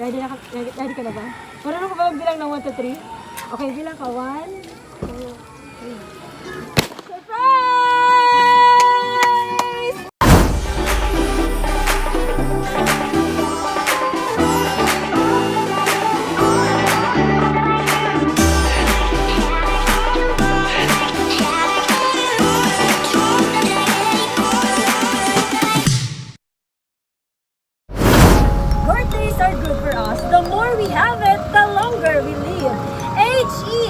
Ready ka na ba? Marunong ka ba magbilang ng 1 to 3? Okay, bilang ka. 1, 2, 3. Surprise! Birthdays are good for us. The more we have it, the longer we live.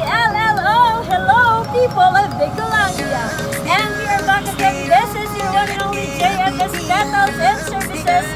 Hello, hello, people of Bicolandia. And we are back again. This is your one and only JFS Metals and Services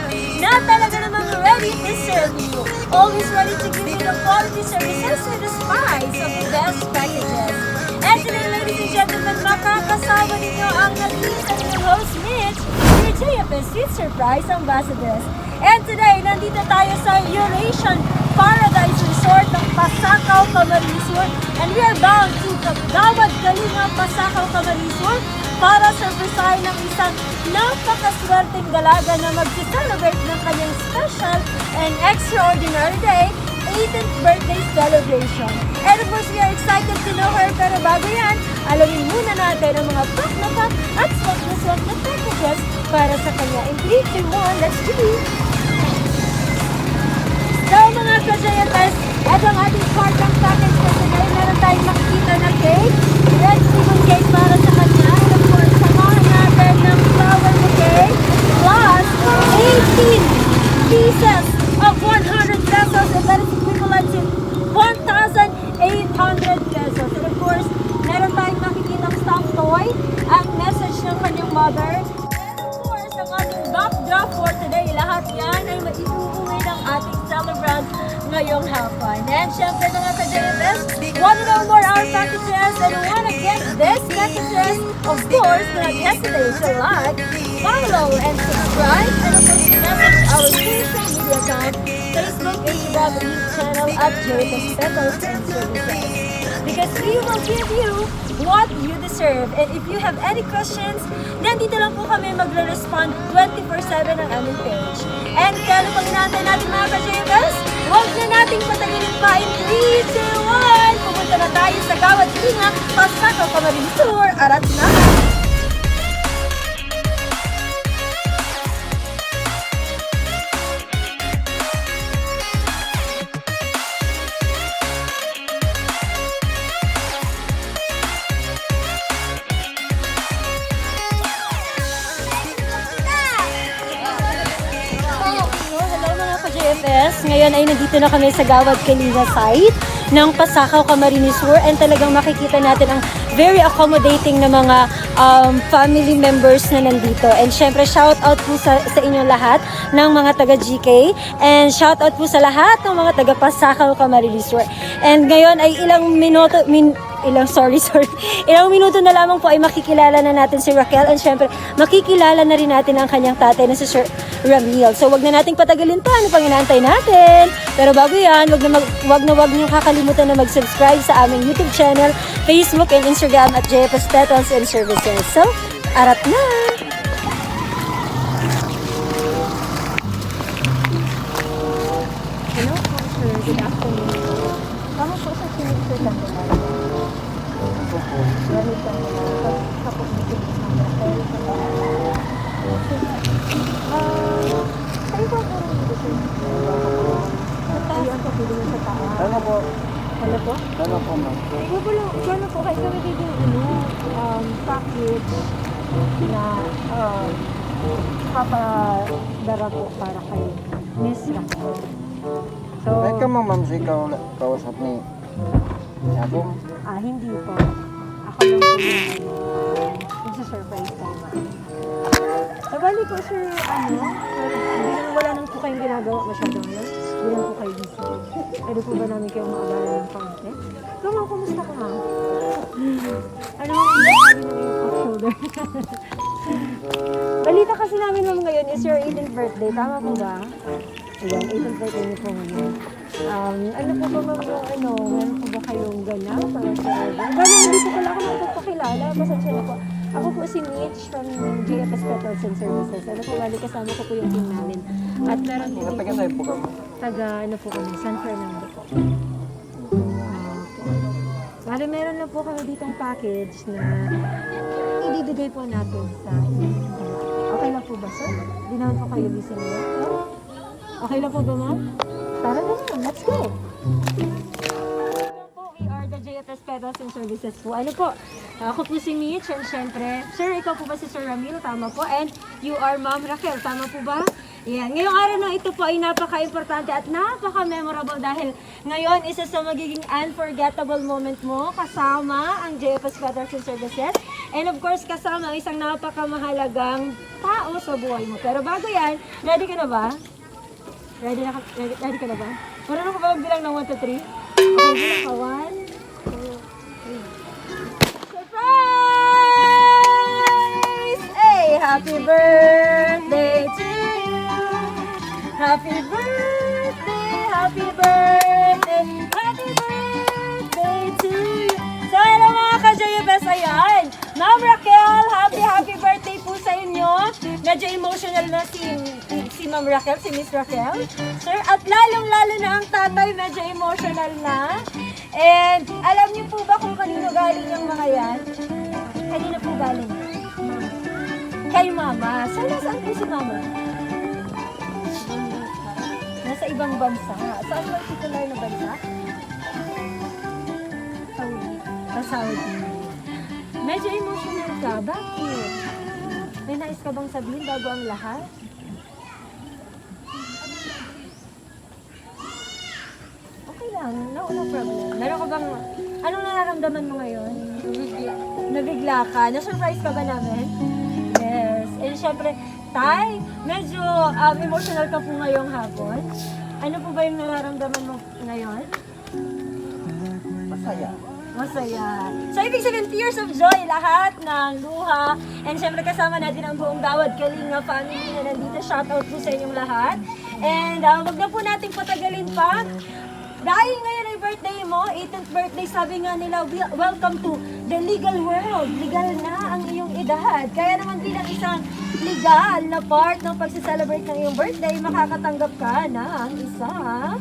na talaga namang ready to serve you. Always ready to give you the quality services with the spice of the best packages. And today, ladies and gentlemen, makakasama ninyo ang nag-iisa ng host Mitch, your JFS Sweet Surprise Ambassadors. And today, nandito tayo sa Eurasian Paradise Resort ng Pasakaw, Camarines Sur. And we are bound to Kagawad Kalinga, Pasakaw, Camarines Sur para surprisahin ng isang napakaswerteng dalaga na mag-celebrate ng kanyang special and extraordinary day, 18th birthday celebration. And of course, we are excited to know her. Pero bago yan, alamin muna natin ang mga pack na pack at swak na packages para sa kanya. In 3, 2, 1, let's do it! So mga ka-JFS, ito ang ating part-time package for today. Meron tayong makikita na cake, red ribbon cake para sa kanya. And of course, samahan natin ng flower bouquet plus 18 pieces of 100 pesos, and that is equivalent to 1,800 pesos. And of course, meron tayong makikita stuffed toy, ang message ng kanyang mother. And of course, ang ating backdrop for today, lahat yan ay maiuungay ng ating celebrant ngayong hapon. And syempre mga ka-JFS, want to know more our packages and want to get these packages, of course, do not hesitate to like, follow, and subscribe, and of course, message our social media account, Facebook, Instagram, and YouTube channel at JFS Metals and Services. Because we will give you what you deserve. And if you have any questions, nandito lang po kami magre-respond 24/7 ang aming page. And kaya pag natin mga ka-JFS, huwag na nating patagilin pa in 3, 2, 1! Pupunta na tayo sa Gawad Kalinga, Pasakaw, Camarines Sur, arat na! JFS. Ngayon ay nandito na kami sa Gawad Kalinga site ng Pasakaw, Camarines Sur, and talagang makikita natin ang very accommodating na mga family members na nandito. And syempre, shout out po sa inyong lahat ng mga taga-GK, and shout out po sa lahat ng mga taga Pasakaw, Camarines Sur. And ngayon ay ilang minuto na lamang po ay makikilala na natin si Raquel, and syempre makikilala na rin natin ang kanyang tatay na si Sir Ramil. So wag na nating patagalin pa, ano pang inaantay natin? Pero bago yan, wag niyong kakalimutan na mag-subscribe sa aming YouTube channel, Facebook and Instagram at JFS Metals and Services. So, arat na! Hello po sir, good afternoon. Kamo po sa Sinister Candelar. Galit ka nila. Tapos dito sa Raquel. Sa'yo po ang urong dito sir? Ayan po, pili mo sa taas. Ano po? Ano po? Ano po ma'am? Gano'n po kayo kami dito package na papadara po para kay Miss Raquel. So, May ka ma'am si kausap ni Abong? hindi po. Ako lang po yung magsa-surprise tayo ma'am. Bali po sir, wala nang po kayong ginagawa masyadong yun. Hindi lang po kayo busy. Pwede po ba namin kayong maabala ng konti? So ma'am, kumusta ka ma'am? Ano ma'am, hindi namin na yung off-shoulder. Balita kasi namin ma'am ngayon is your 18th birthday. Tama po ba? Ayan, 18th birthday niyo po ngayon. Ano po ba ma'am yung meron po ba kayong ganap para sa order? Gano'n, hindi po pala ako nakapagpakilala. Pasensya na po. Ako po si Mitch from JFS Petals and Services. Ano po, bali kasama ko po yung team namin. At meron po Taga sa'yo po kami. taga, ano po kami, San Fernando po. Bali meron na po kami ditong package na ibibigay po natin sa inyo. Okay lang po ba, sir? Di naman po kayo busy nila. Okay lang po ba, ma'am? Tara na ma'am, let's go! We are the JFS Pedals and Services po. Ano po? Ako po si Mitch and syempre, sir, ikaw po ba si Sir Ramil? Tama po. And you are Ma'am Raquel. Tama po ba? Yan. Ngayong araw na ito po ay napaka-importante at napaka-memorable dahil ngayon isa sa magiging unforgettable moment mo kasama ang JFS Pedals and Services. And of course, kasama ang isang napakamahalagang tao sa buhay mo. Pero bago yan, ready ka na ba? Ready ka na ba? Marunong ka ba magbilang ng 1 to 3? Okay, bilang ka. 1, 2, 3. Surprise! Hey, happy birthday to you! Happy birthday, happy birthday, happy birthday to you! So, hello mga ka-JFS, ayan! Ma'am Raquel, happy birthday po sa inyo! Medyo emotional na si Ma'am Raquel, si Miss Raquel. Sir, at lalong-lalo na ang tatay, medyo emotional na. And alam niyo po ba kung kanino galing yung mga yan? Kanino po galing? Kay Mama. So, nasaan po si Mama? Nasa ibang bansa. Saan ba titular na bansa? Saudi. Sa Saudi. Medyo emotional ka. Bakit? May nais ka bang sabihin bago ang lahat? Okay lang. No problem. Meron ka bang... Anong nararamdaman mo ngayon? Nabigla ka. Na-surprise ka ba namin? Yes. And syempre, Tay, medyo emotional ka po ngayong hapon. Ano po ba yung nararamdaman mo ngayon? Masaya. Masaya. So, ibig sabihin, tears of joy, lahat ng luha. And syempre, kasama natin ang buong Dawad Kalinga family na nandito. Shoutout po sa inyong lahat. And wag na po natin patagalin pa. Dahil ngayon ay birthday mo, 18th birthday, sabi nga nila, welcome to the legal world. Legal na ang iyong edad. Kaya naman bilang isang legal na part ng pagsi-celebrate ng iyong birthday, makakatanggap ka ng isang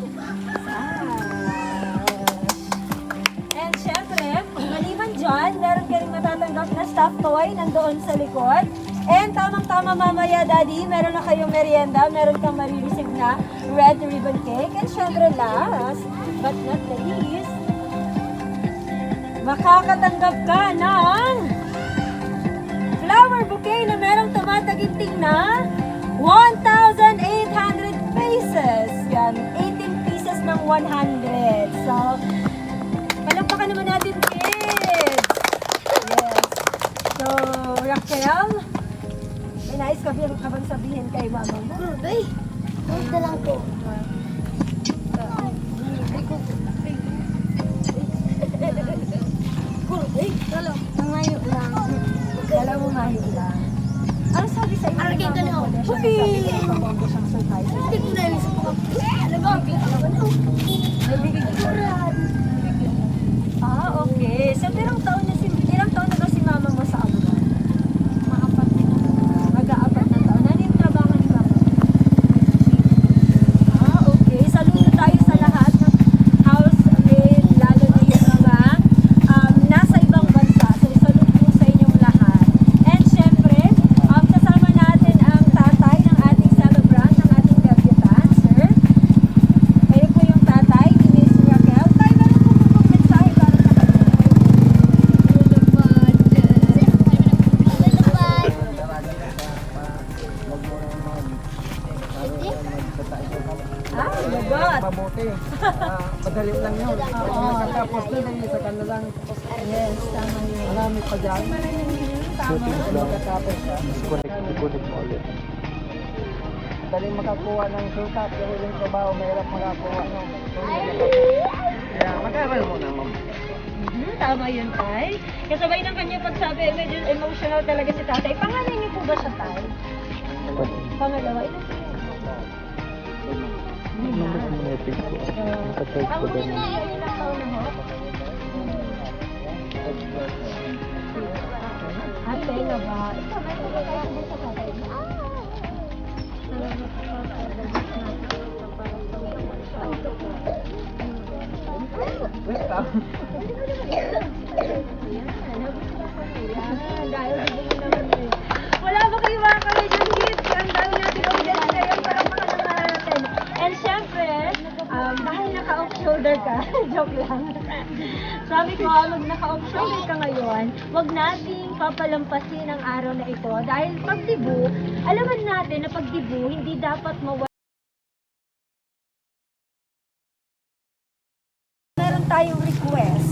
and syempre, maliban dyan, meron ka rin matatanggap na stuffed toy nandoon sa likod. And tamang-tama mamaya, Daddy, meron na kayong merienda, meron kang marireceive na red ribbon cake. And syempre, last but not the least, makakatanggap ka ng flower bouquet na merong tumataginting na 1,800 pesos. Yan, 18 pieces ng 100. So, palakpakan naman natin, kids! Yes. So, Raquel, may nais ka bang sabihin kay mama mo? Ay, na lang po. Nangayo lang. Dala mo mahi lang. Ano sabi sa inyo? Aragay ka na. Sabi siyang surprise. Hindi ko na yung sa mga. Ano ba? Okay. So, ilang taon na ba si mama mo sa abroad? Mag-aapat na taon. Ano yung trabaho ni mama? Okay. Saludo tayo sa lahat ng housemaid, lalo na yung mga nasa ibang bansa. So, saludo po sa inyong lahat. And syempre, kasama natin ang tatay ng ating celebrant, ng ating debutant, sir. Kayo po yung tatay, ni Miss Raquel. Tayo, meron po po mensahe para sa kanya. Lagot! Mabuti. Madali lang yun. Tapos na lang, isa ka na lang. Yes, tama yun. Marami pa dyan. Tama. Pagkatapos ka, disconnect mo ulit. Madali makakuha ng sukat. Pero yung trabaho, mahirap makakuha. No? Kaya mag-aral mo na, ma'am. Tama yun, Tay. Kasabay ng kanya pagsabi, medyo emotional talaga si tatay. Pangalan niyo po ba siya, Tay? Pangalawa, ito po. Lima. Ang una na yun, ilang taon na ho? At kaya na ba? Ikaw, may pagkakaya mo sa tatay mo. Salamat po sa pagdagat natin sa para sa Wait lang. Wala ba kayo mga kamedyan kids? Ang dami natin audience ngayon para makalaman natin. And syempre, dahil naka-off shoulder ka, joke lang. Sabi ko, mag naka-off shoulder ka ngayon, wag nating papalampasin ang araw na ito. Dahil pagdibu, alaman natin na pagdibu, hindi dapat mawala. Meron tayong request.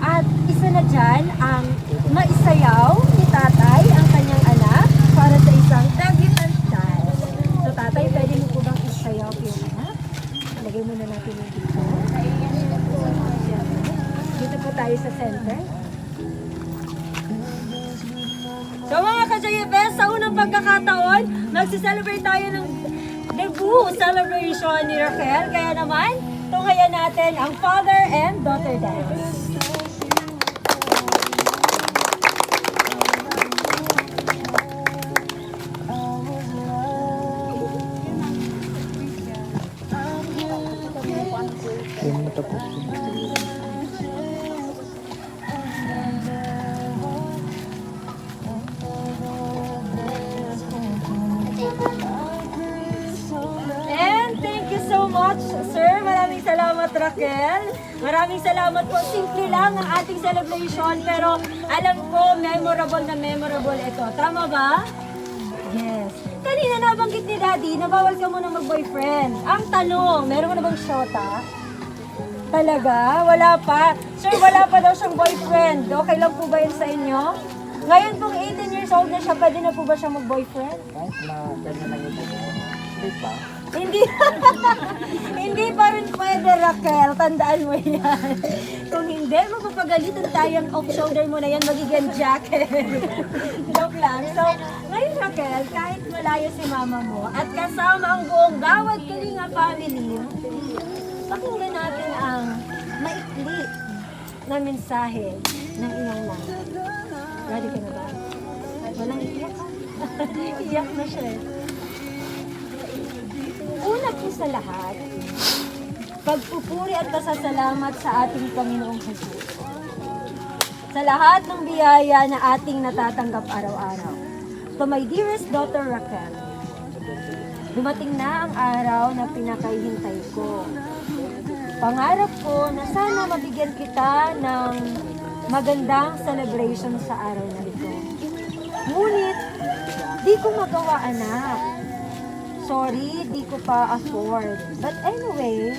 At isa na dyan, ang maisayaw ni tatay ang kanyang anak para sa isang debutante dance. So tatay, pwede mo po bang isayaw po yung anak? Lagay muna natin yung dito. Dito po tayo sa center. So mga ka-JFS, sa unang pagkakataon, magsi-celebrate tayo ng debut celebration ni Raquel. Kaya naman, tunghayan natin ang father and daughter dance. Yung matapos. And thank you so much, sir. Maraming salamat, Raquel. Maraming salamat po. Simple lang ang ating celebration, pero alam ko, memorable na memorable ito. Tama ba? Yes. Kanina nabanggit ni Daddy na bawal ka muna mag-boyfriend. Ang tanong, meron mo na bang shota? Talaga? Wala pa? Sir, wala pa daw siyang boyfriend. Okay lang po ba yun sa inyo? Ngayon pong 18 years old na siya, pwede na po ba siya mag-boyfriend? Kahit na ganyan lang ito. Wait ba? Hindi. Hindi pa rin pwede, Raquel. Tandaan mo yan. Kung hindi, mapapagalitan tayong off-shoulder mo na yan, magiging jacket. Joke lang. So, ngayon, Raquel, kahit malayo si mama mo at kasama ang buong Gawad Kalinga family, pakinggan natin ang maikli na mensahe ng iyong nanay. Ready ka na ba? Walang iyak. Iyak na siya. Una po sa lahat, pagpupuri at pasasalamat sa ating Panginoong Jesus. Sa lahat ng biyaya na ating natatanggap araw-araw. To my dearest daughter Raquel, dumating na ang araw na pinakahihintay ko. Pangarap ko na sana mabigyan kita ng magandang celebration sa araw na ito. Ngunit, di ko magawa, anak. Sorry, di ko pa afford. But anyway,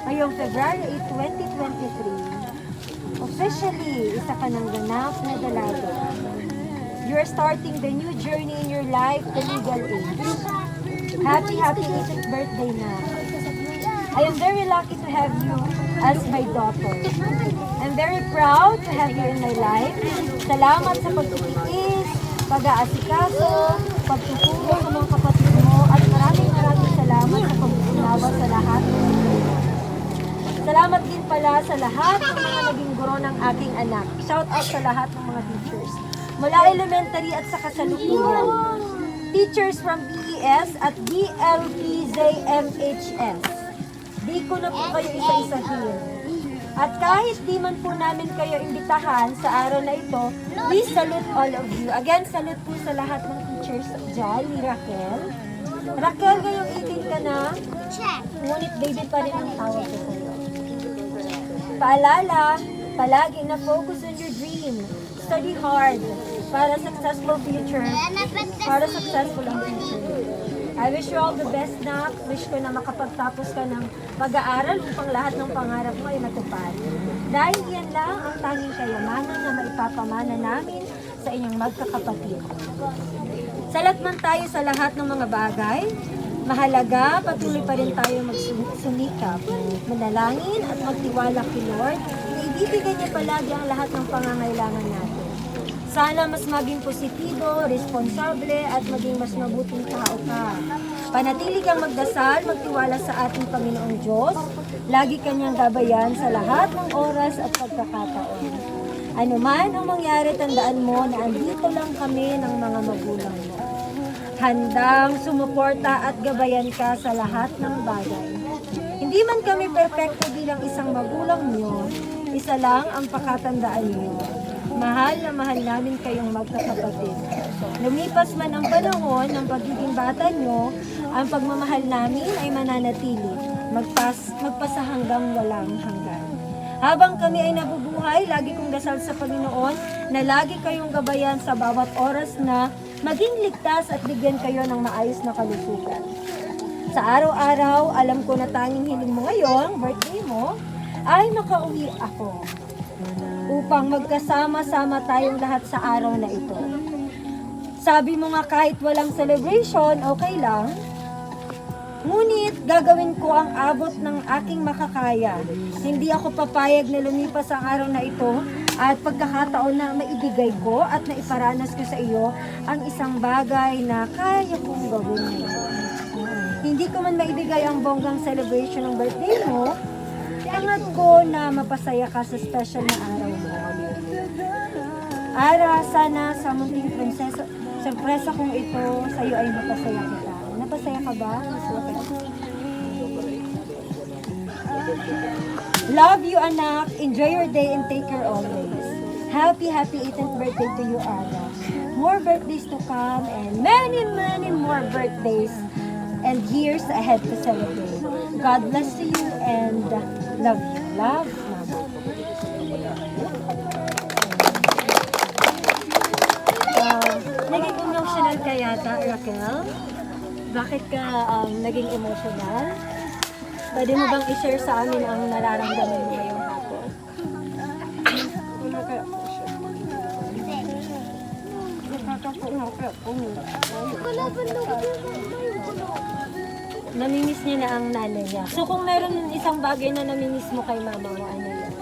ngayong February 8, 2023, officially, isa ka ng ganap na dalaga. You're starting the new journey in your life, the legal age. Happy 18th birthday na. I am very lucky to have you as my daughter. I'm very proud to have you in my life. Salamat sa pagtitiis, pag-aasikaso, pagtutulong sa mga kapatid mo, at maraming salamat sa pag-unawa sa lahat ng mga. Salamat din pala sa lahat ng mga naging guro ng aking anak. Shout out sa lahat ng mga teachers. Mula elementary at sa kasalukuyan. Teachers from BES at BLPZMHS. Di ko na po kayo isa-isahin. At kahit di man po namin kayo imbitahan sa araw na ito, we salute all of you. Again, salute po sa lahat ng teachers dyan ni Raquel. Raquel, ngayong 18 ka na, ngunit baby pa rin ang tawag ko sa'yo. Paalala, palagi na focus on your dream. Study hard para successful future. Para successful ang future. I wish you all the best, na. Wish ko na makapagtapos ka ng pag-aaral upang lahat ng pangarap mo ay matupad. Dahil yan lang ang tanging kayamanan na maipapamana namin sa inyong magkakapatid. Salat man tayo sa lahat ng mga bagay, mahalaga, patuloy pa rin tayo magsumikap, manalangin at magtiwala kay Lord na ibibigay niya palagi ang lahat ng pangangailangan natin. Sana mas maging positibo, responsable at maging mas mabuting tao ka. Panatili kang magdasal, magtiwala sa ating Panginoong Diyos. Lagi kanyang gabayan sa lahat ng oras at pagkakataon. Ano man ang mangyari, tandaan mo na andito lang kami ng mga magulang mo. Handang sumuporta at gabayan ka sa lahat ng bagay. Hindi man kami perpekto bilang isang magulang niyo, isa lang ang pakatandaan niyo. Mahal na mahal namin kayong magkakapatid. Lumipas man ang panahon ng pagiging bata niyo, ang pagmamahal namin ay mananatili, magpasa hanggang walang hanggan. Habang kami ay nabubuhay, lagi kong dasal sa Panginoon na lagi kayong gabayan sa bawat oras na maging ligtas at bigyan kayo ng maayos na kalusugan. Sa araw-araw, alam ko na tanging hiling mo ngayon, birthday mo, ay makauwi ako upang magkasama-sama tayong lahat sa araw na ito. Sabi mo nga kahit walang celebration, okay lang. Ngunit gagawin ko ang abot ng aking makakaya. Hindi ako papayag na lumipas ang araw na ito at pagkakataon na maibigay ko at naiparanas ko sa iyo ang isang bagay na kaya kong gawin ngayon. Hindi ko man maibigay ang bonggang celebration ng birthday mo, hangad ko na mapasaya ka sa special na araw mo. Ara, sana sa munting prinsesa, sorpresa kong ito sa iyo ay mapasaya kita. Napasaya ka ba? Love you, anak. Enjoy your day and take care always. Happy 18th birthday to you, Ara. More birthdays to come and many more birthdays and years ahead to celebrate. God bless you and love you. Love, Mama. Naging emotional ka yata, Raquel? Bakit ka naging emotional? Pwede mo bang i-share sa amin ang nararamdaman mo ngayong hapon? Namimiss niya na ang nanay niya. So kung meron isang bagay na namimiss mo kay mama mo, ano yun?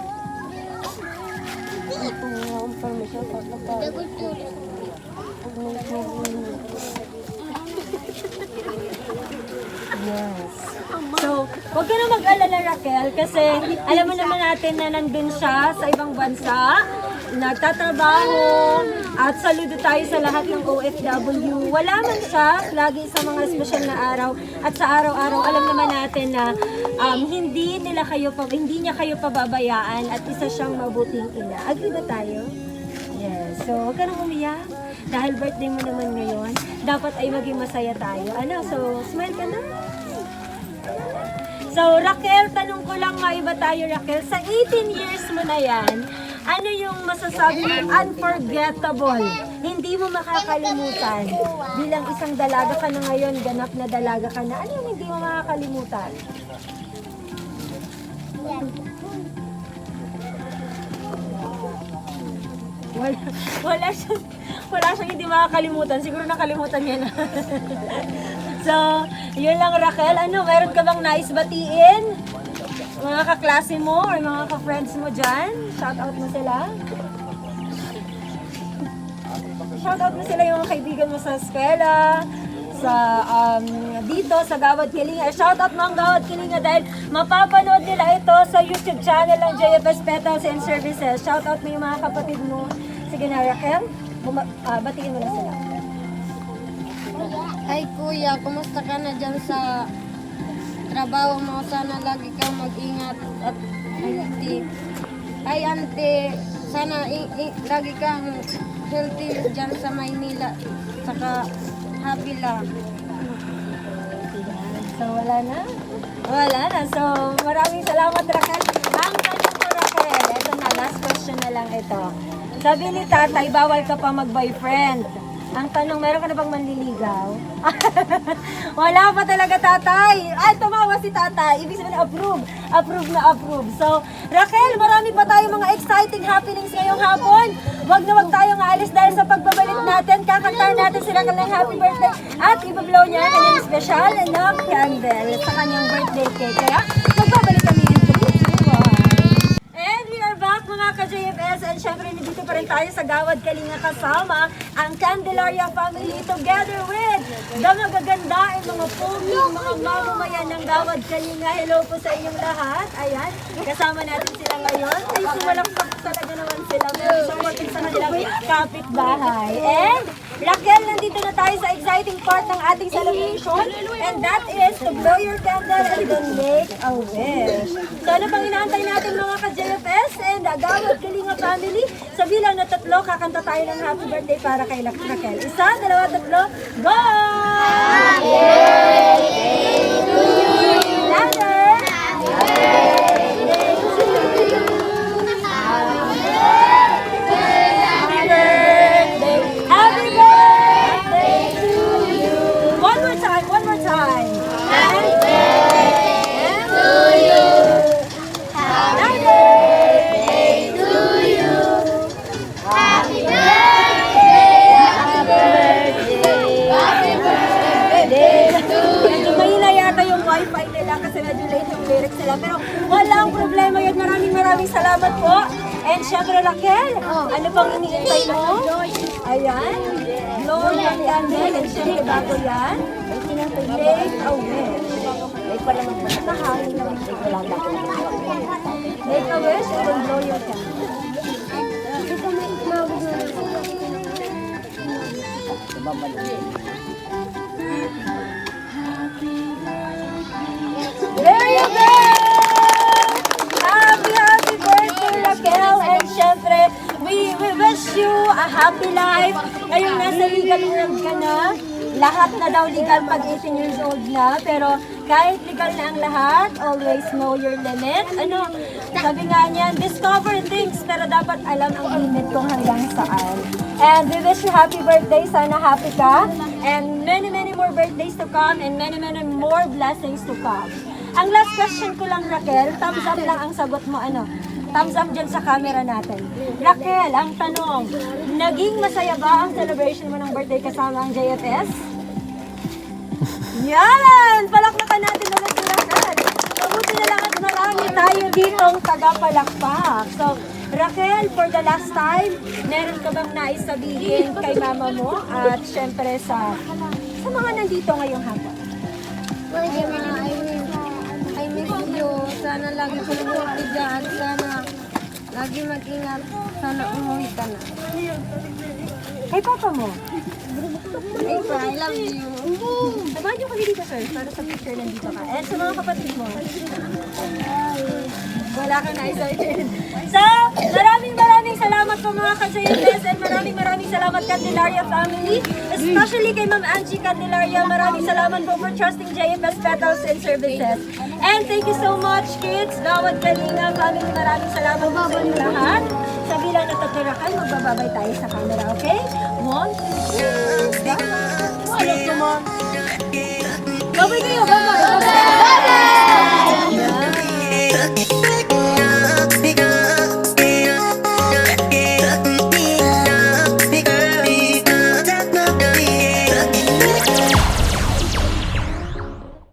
Yes. So, huwag ka na mag-alala, Raquel, kasi alam mo naman natin na nandun siya sa ibang bansa, nagtatrabaho, at saludo tayo sa lahat ng OFW. Wala man siya, lagi sa mga espesyal na araw, at sa araw-araw, alam naman natin na hindi niya kayo pababayaan at isa siyang mabuting ina. Agree ba tayo? Yes. So, huwag ka nang umiyak. Dahil birthday mo naman ngayon, dapat ay maging masaya tayo. Ano? So, smile ka na. So, Raquel, tanong ko lang maiba tayo, Raquel. Sa 18 years mo na yan, ano yung masasabi mong unforgettable? Hindi mo makakalimutan. Bilang isang dalaga ka na ngayon, ganap na dalaga ka na, ano yung hindi mo makakalimutan? Wala siyang hindi makakalimutan. Siguro nakalimutan niya na. So, yun lang, Raquel. Ano, meron ka bang nais batiin? Mga kaklase mo or mga ka-friends mo dyan? Shout out mo sila. Shout out mo sila yung mga kaibigan mo sa eskwela, sa dito sa Gawad Kilinga. Shout out mga Gawad Kilinga dahil mapapanood nila ito sa YouTube channel ng JFS Petals and Services. Shout out mo yung mga kapatid mo. Sige na, Raquel, batiin mo na sila. Hi kuya, kumusta ka na dyan sa trabaho mo? Sana lagi kang mag-ingat at healthy. Hi ante, sana lagi kang healthy dyan sa Maynila. Saka happy lang. So, wala na? Wala na. So, maraming salamat, Raquel. Ang tanong ko, Raquel, ito na, last question na lang ito. Sabi ni tatay, bawal ka pa mag-boyfriend. Ang tanong, meron ka na bang manliligaw? Wala pa talaga, tatay. Ay, tumawa si tatay. Ibig sabihin, approve. Approve na approve. So, Raquel, marami pa tayong mga exciting happenings ngayong hapon. Wag na wag tayong aalis dahil sa pagbabalik natin, kakantahan natin si Raquel ng happy birthday at ibablow niya ang kanyang special na candle sa kanyang birthday cake. Kaya, magbabalik kami in 3, 2, 1. And we are back, mga ka-JFS, and syempre nandito pa rin tayo sa Gawad Kalinga kasama ang Candelaria family together with the magaganda and mga mga mamamayan ng Gawad Kalinga. Hello po sa inyong lahat. Ayan, kasama natin sila ngayon. Ay, sumalakpak talaga naman sila. Supporting sa kanilang kapitbahay. And Raquel, nandito na tayo sa exciting part ng ating celebration. And that is to blow your candle and then make a wish. So ano pang inaantay natin mga ka-JFS and Gawad Kalinga family? Sa bilang na 3, kakanta tayo ng happy birthday para kay Raquel. 1, 2, 3, go! Happy birthday to you! Louder! Happy birthday to you! Happy birthday! Happy birthday to you! One more time, one more time! Happy birthday to you! Happy birthday to you! Happy birthday! Happy birthday! Happy birthday to you! Medyo mahina yata yung wifi nila kasi medyo late yung lyrics nila. Pero walang problema yun. Maraming salamat po. And syempre Raquel, ano pang iniintay mo? Ayan. Blow your candle. And syempre bago yan, make a wish. Nakahangin na wish ko lang dapat. Make a wish and then blow your candle. There you go! Happy birthday, Raquel! And syempre, we wish you a happy life. Ngayong nasa legal world ka na, lahat na daw legal pag 18 years old na. Pero kahit legal na ang lahat, always know your limit. Ano, sabi nga niyan, discover things, pero dapat alam ang limit kung hanggang saan. And we wish you happy birthday. Sana happy ka. And many more birthdays to come and many more blessings to come. Ang last question ko lang, Raquel, thumbs up lang ang sagot mo, ano? Thumbs up dyan sa camera natin. Raquel, ang tanong, naging masaya ba ang celebration mo ng birthday kasama ang JFS? Yan! Palakpakan natin ulit si Raquel. Mabuti na lang at marami tayo ditong tagapalakpak. So, Raquel, for the last time, meron ka bang nais sabihin kay mama mo at syempre sa mga nandito ngayong hapon? I miss you. Sana lagi ko lumaki dyan. Sana lagi mag-ingat. Sana umuwi ka na. Kay papa mo? Hey, pa, I love you. Samahan niyo kami dito, sir, para sa picture nandito ka. And sa mga kapatid mo. Wala kang na-excited. So, maraming salamat po mga ka-JFS and maraming salamat Candelaria family. Especially kay Ma'am Angie Candelaria. Maraming salamat po for trusting JFS Petals and Services. And thank you so much, kids. Gawad Kalinga family. Maraming salamat po sa inyo lahat. Sa bilang na tatirakan, magbababay tayo sa camera, okay? 1, 2, 3. Alam ko mo. Babay kayo, babay! Bye-bye!